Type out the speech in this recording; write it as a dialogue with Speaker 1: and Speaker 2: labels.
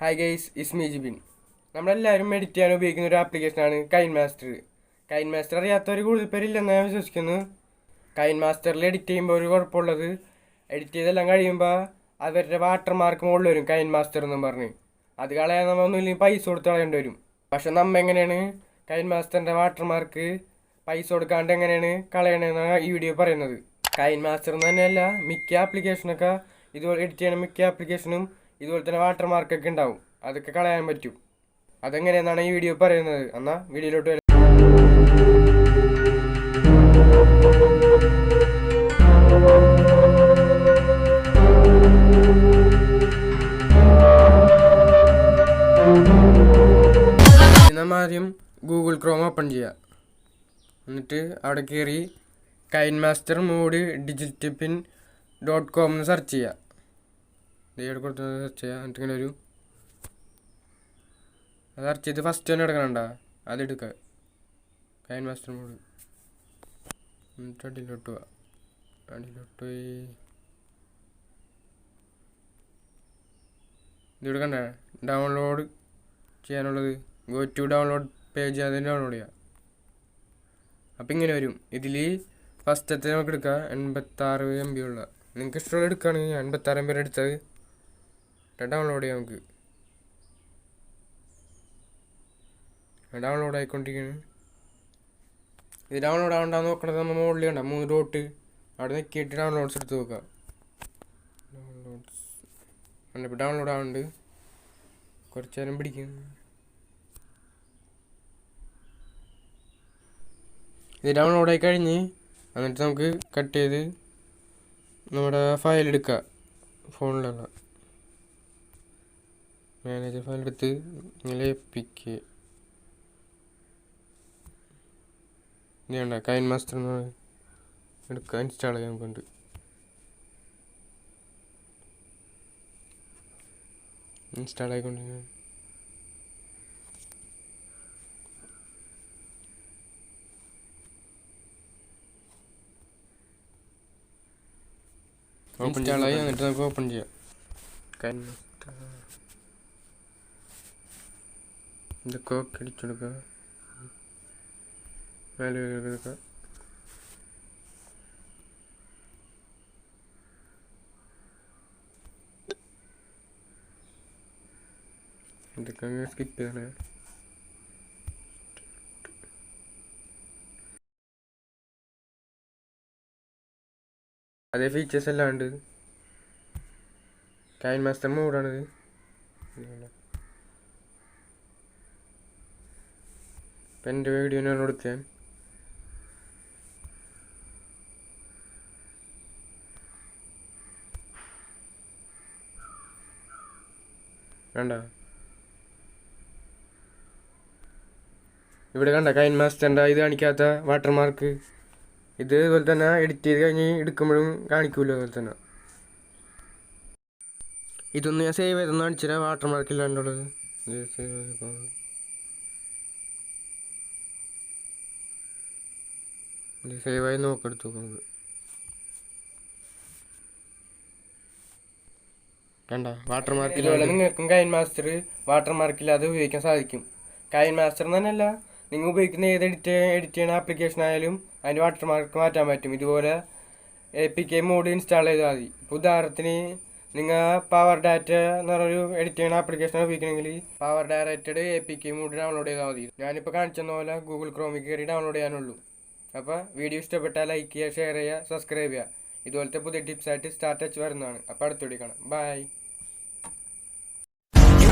Speaker 1: Hi guys, ഇസ്മി ജിബിൻ. നമ്മളെല്ലാവരും edit ചെയ്യാൻ ഉപയോഗിക്കുന്ന ഒരു ആപ്ലിക്കേഷനാണ് കൈൻ മാസ്റ്റർ. കൈൻ മാസ്റ്റർ അറിയാത്തവർ കൂടുതൽ പേരില്ലെന്ന് ഞാൻ വിശ്വസിക്കുന്നു. കൈൻ മാസ്റ്ററിൽ എഡിറ്റ് ചെയ്യുമ്പോൾ ഒരു കുഴപ്പമുള്ളത്, എഡിറ്റ് ചെയ്തെല്ലാം കഴിയുമ്പോൾ അവരുടെ വാട്ടർ മാർക്ക് മുകളിൽ വരും, കൈൻ മാസ്റ്റർ എന്നും പറഞ്ഞ്. അത് കളയാൻ നമ്മൾ ഒന്നുമില്ലെങ്കിൽ പൈസ കൊടുത്ത് കളയേണ്ടി വരും. പക്ഷെ നമ്മൾ എങ്ങനെയാണ് കൈൻ മാസ്റ്ററിൻ്റെ വാട്ടർ മാർക്ക് പൈസ കൊടുക്കാണ്ട് എങ്ങനെയാണ് കളയണമെന്നാണ് ഈ വീഡിയോ പറയുന്നത്. കൈൻ മാസ്റ്റർ എന്ന് തന്നെയല്ല, മിക്ക ആപ്ലിക്കേഷനൊക്കെ ഇതുപോലെ എഡിറ്റ് ചെയ്യണ മിക്ക ആപ്ലിക്കേഷനും ഇതുപോലെ തന്നെ വാട്ടർ മാർക്കൊക്കെ ഉണ്ടാവും. അതൊക്കെ കളയാൻ പറ്റും. അതെങ്ങനെയെന്നാണ് ഈ വീഡിയോ പറയുന്നത്. എന്നാൽ വീഡിയോയിലോട്ട് വരാം. നമ്മൾ ആദ്യം ഗൂഗിൾ ക്രോം ഓപ്പൺ ചെയ്യുക. എന്നിട്ട് അവിടെ കയറി കൈൻ മാസ്റ്റർ മോഡ് digitalpin.com എന്ന് സെർച്ച് ചെയ്യുക. ഇവിടെ കൊടുത്ത് സെർച്ച് ചെയ്യുക. എന്നിട്ട് ഇങ്ങനെ ഒരു അത് സെർച്ച് ചെയ്ത് ഫസ്റ്റ് തന്നെ എടുക്കണണ്ട, അതെടുക്കുക, കൈൻ മാസ്റ്റർ മോഡ്. എന്നിട്ട് അടിയിലോട്ട് പോവുക. അടിയിലോട്ട് പോയി ഇത് എടുക്കണ്ട, ഡൗൺലോഡ് ചെയ്യാനുള്ളത് ഗോ ടു ഡൗൺലോഡ് പേജ്, അതിന് ഡൗൺലോഡ് ചെയ്യുക. അപ്പം ഇങ്ങനെ വരും. ഇതിൽ ഫസ്റ്റത്തെ നമുക്ക് എടുക്കുക 86 MB ഉള്ള. നിങ്ങൾക്ക് ഇഷ്ടമുള്ള എടുക്കുകയാണെങ്കിൽ 86 MB എടുത്തത് ഡൗൺലോഡ് ചെയ്യാം. നമുക്ക് ഡൗൺലോഡ് ആയിക്കൊണ്ടിരിക്കുകയാണ്. ഇത് ഡൗൺലോഡ് ആവണ്ടെന്ന് നോക്കണത് നമ്മൾ മുകളിൽ കണ്ട 3 ഡോട്ട്, അവിടെ നിൽക്കിയിട്ട് ഡൗൺലോഡ്സ് എടുത്ത് നോക്കുക. ഡൗൺലോഡ്സ് ഇപ്പോൾ ഡൗൺലോഡ് ആവുന്നുണ്ട്, കുറച്ച് നേരം പിടിക്കും. ഇത് ഡൗൺലോഡ് ആയി കഴിഞ്ഞ് എന്നിട്ട് നമുക്ക് കട്ട് ചെയ്ത് നമ്മുടെ ഫയൽ എടുക്കുക. ഫോണിലുള്ള മാനേജർ ഫയൽ എടുത്ത് ഇങ്ങനെ എപ്പിക്ക് വേണ്ട കൈൻ മാസ്റ്റർ എടുക്കുക, ഇൻസ്റ്റാൾ ചെയ്യാൻ കൊണ്ട്. ഇൻസ്റ്റാൾ ആയിക്കൊണ്ടിരിക്കുക. ഇൻസ്റ്റാൾ ആയി. എന്നിട്ട് നമുക്ക് ഓപ്പൺ ചെയ്യാം. കൈൻ മാസ്റ്റർ ഇതൊക്കെ അടിച്ചെടുക്കുക, മേലെ എടുക്കുക. ഇതൊക്കെ സ്കിപ്പ് ചെയ്യണേ. അതേ ഫീച്ചേഴ്സ് എല്ലാം ഉണ്ട്. കൈൻ മാസ്റ്റർ മോഡാണിത്. ഇപ്പം എൻ്റെ വീഡിയോ ഞാൻ കൊടുത്തേ വേണ്ട. ഇവിടെ കണ്ട കൈൻ മാസ്റ്ററിൻ്റെ ഇത് കാണിക്കാത്ത വാട്ടർ മാർക്ക്. ഇത് ഇതുപോലെ തന്നെ എഡിറ്റ് ചെയ്ത് കഴിഞ്ഞ് എടുക്കുമ്പോഴും കാണിക്കൂല്ലോ. അതുപോലെ തന്നെ ഇതൊന്ന് ഞാൻ സേവ് ചെയ്തൊന്ന് കാണിച്ചില്ല, വാട്ടർ മാർക്ക് ഇല്ലാണ്ടുള്ളത്. ഇത് സേവ് ചെയ്തപ്പോൾ ഇത് സേവായി നോക്കെടുത്ത് നോക്കുന്നത് കണ്ട വാട്ടർ മാർക്ക്. ഇതുപോലെ നിങ്ങൾക്കും കൈൻ മാസ്റ്റർ വാട്ടർ മാർക്കില്ലാതെ ഉപയോഗിക്കാൻ സാധിക്കും. കൈൻ മാസ്റ്റർ എന്ന് തന്നെയല്ല, നിങ്ങൾ ഉപയോഗിക്കുന്ന ഏത് എഡിറ്റ് ചെയ്യുന്ന ആപ്ലിക്കേഷൻ ആയാലും അതിൻ്റെ വാട്ടർ മാർക്ക് മാറ്റാൻ പറ്റും. ഇതുപോലെ APK മോഡ് ഇൻസ്റ്റാൾ ചെയ്താൽ മതി. ഇപ്പോൾ ഉദാഹരണത്തിന് നിങ്ങൾ പവർ ഡാറ്റ എന്ന് പറഞ്ഞൊരു എഡിറ്റ് ചെയ്യുന്ന ആപ്ലിക്കേഷൻ ഉപയോഗിക്കണമെങ്കിൽ power directed APK mode download ചെയ്താൽ മതി. ഞാനിപ്പോൾ കാണിച്ചെന്ന പോലെ ഗൂഗിൾ ക്രോമിൽ കയറി ഡൗൺലോഡ് ചെയ്യാനുള്ളൂ. അപ്പോൾ വീഡിയോ ഇഷ്ടപ്പെട്ടാൽ ലൈക്ക് ചെയ്യുക, ഷെയർ ചെയ്യുക, സബ്സ്ക്രൈബ് ചെയ്യുക. ഇതുപോലത്തെ പുതിയ ടിപ്സായിട്ട് സ്റ്റാർട്ട് ടച്ച് വരുന്നതാണ്. അപ്പോൾ അടുത്തോടെ കാണാം. ബൈ.